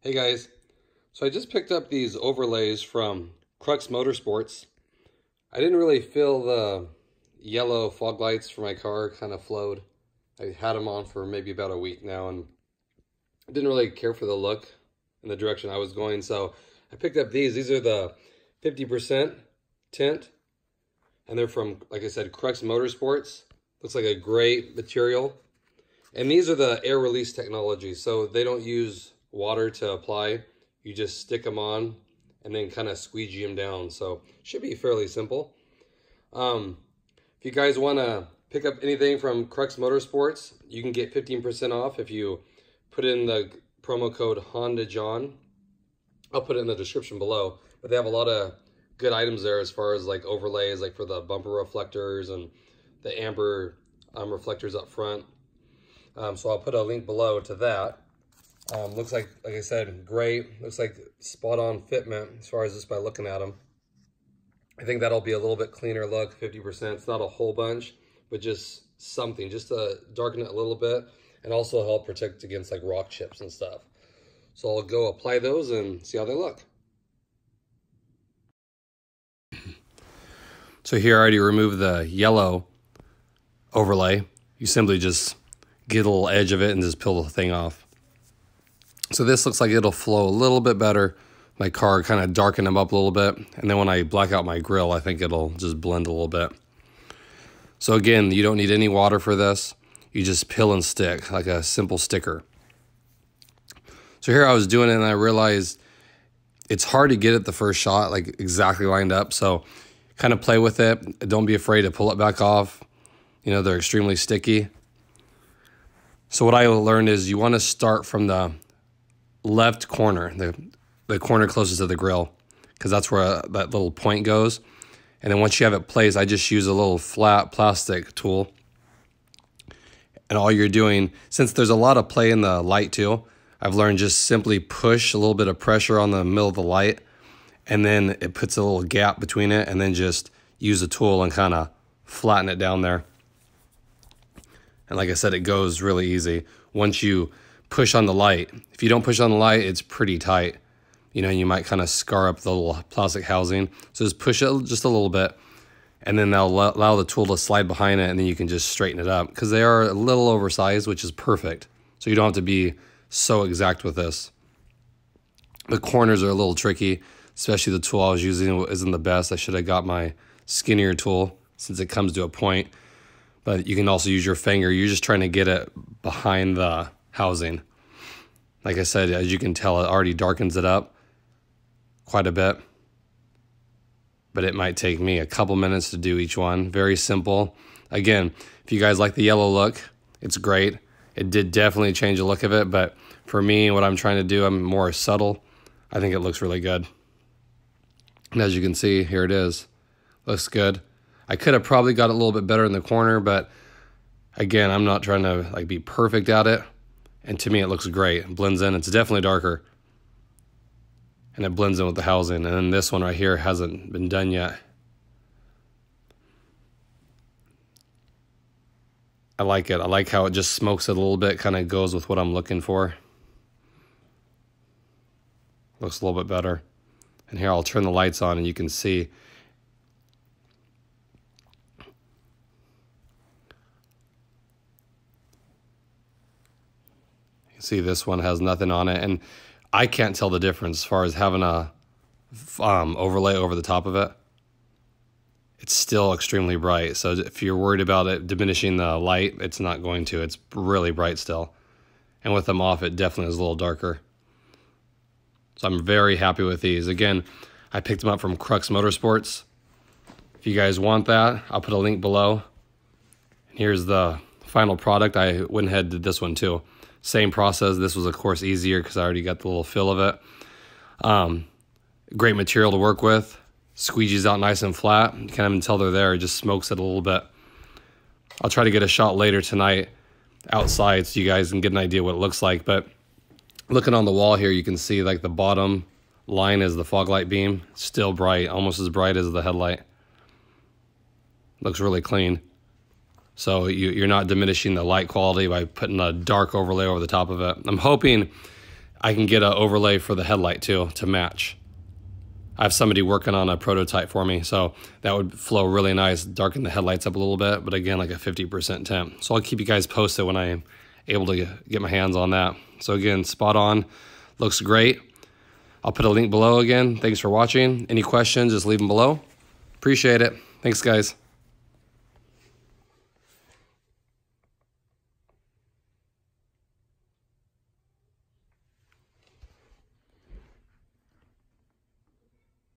Hey guys, so I just picked up these overlays from Crux Motorsports. I didn't really feel the yellow fog lights for my car kind of flowed. I had them on for maybe about a week now and I didn't really care for the look in the direction I was going. So I picked up these. These are the 50% tint and they're from, like I said, Crux Motorsports. Looks like a great material. And these are the air release technology. So they don't use water to apply. You just stick them on and then kind of squeegee them down. So should be fairly simple. If you guys want to pick up anything from Crux Motorsports, you can get 15% off if you put in the promo code HondaJohn. I'll put it in the description below. But they have a lot of good items there as far as like overlays, like for the bumper reflectors and the amber reflectors up front. So I'll put a link below to that. Looks like I said, great. Looks like spot on fitment as far as just by looking at them. I think that'll be a little bit cleaner look, 50%. It's not a whole bunch, but just something, just to darken it a little bit and also help protect against like rock chips and stuff. So I'll go apply those and see how they look. So here I already removed the yellow overlay. You simply just get a little edge of it and just peel the thing off. So this looks like it'll flow a little bit better. My car kind of darkened them up a little bit. And then when I black out my grill, I think it'll just blend a little bit. So again, you don't need any water for this. You just peel and stick like a simple sticker. So here I was doing it and I realized it's hard to get it the first shot, like exactly lined up. So kind of play with it. Don't be afraid to pull it back off. You know, they're extremely sticky. So what I learned is you want to start from the left corner, the corner closest to the grill, because that's where that little point goes. And then once you have it placed, I just use a little flat plastic tool. And all you're doing, since there's a lot of play in the light too, I've learned just simply push a little bit of pressure on the middle of the light, and then it puts a little gap between it, and then just use a tool and kind of flatten it down there. And like I said, it goes really easy. Once you push on the light, if you don't push on the light, it's pretty tight. You know, you might kind of scar up the little plastic housing. So just push it just a little bit, and then they'll allow the tool to slide behind it, and then you can just straighten it up because they are a little oversized, which is perfect. So you don't have to be so exact with this. The corners are a little tricky, especially the tool I was using isn't the best. I should have got my skinnier tool since it comes to a point. But you can also use your finger. You're just trying to get it behind the housing. Like I said, as you can tell, it already darkens it up quite a bit. But it might take me a couple minutes to do each one. Very simple. Again, if you guys like the yellow look, it's great. It did definitely change the look of it. But for me, what I'm trying to do, I'm more subtle. I think it looks really good. And as you can see, here it is. Looks good. I could have probably got it a little bit better in the corner, but again, I'm not trying to like be perfect at it. And to me, it looks great. It blends in. It's definitely darker. And it blends in with the housing. And then this one right here hasn't been done yet. I like it. I like how it just smokes it a little bit. Kind of goes with what I'm looking for. Looks a little bit better. And here I'll turn the lights on and you can see. See, this one has nothing on it, and I can't tell the difference as far as having a overlay over the top of it. It's still extremely bright, so if you're worried about it diminishing the light, it's not going to. It's really bright still, and with them off, it definitely is a little darker. So I'm very happy with these. Again, I picked them up from Crux Motorsports. If you guys want that, I'll put a link below. And here's the final product. I went ahead and did this one too. Same process. This was, of course, easier because I already got the little feel of it. Great material to work with. Squeegees out nice and flat. You can't even tell they're there. It just smokes it a little bit. I'll try to get a shot later tonight outside so you guys can get an idea what it looks like. But looking on the wall here, you can see like the bottom line is the fog light beam. Still bright, almost as bright as the headlight. Looks really clean. So you're not diminishing the light quality by putting a dark overlay over the top of it. I'm hoping I can get an overlay for the headlight too to match. I have somebody working on a prototype for me, so that would flow really nice, darken the headlights up a little bit, but again, like a 50% tint. So I'll keep you guys posted when I am able to get my hands on that. So again, spot on, looks great. I'll put a link below again. Thanks for watching. Any questions, just leave them below. Appreciate it. Thanks, guys.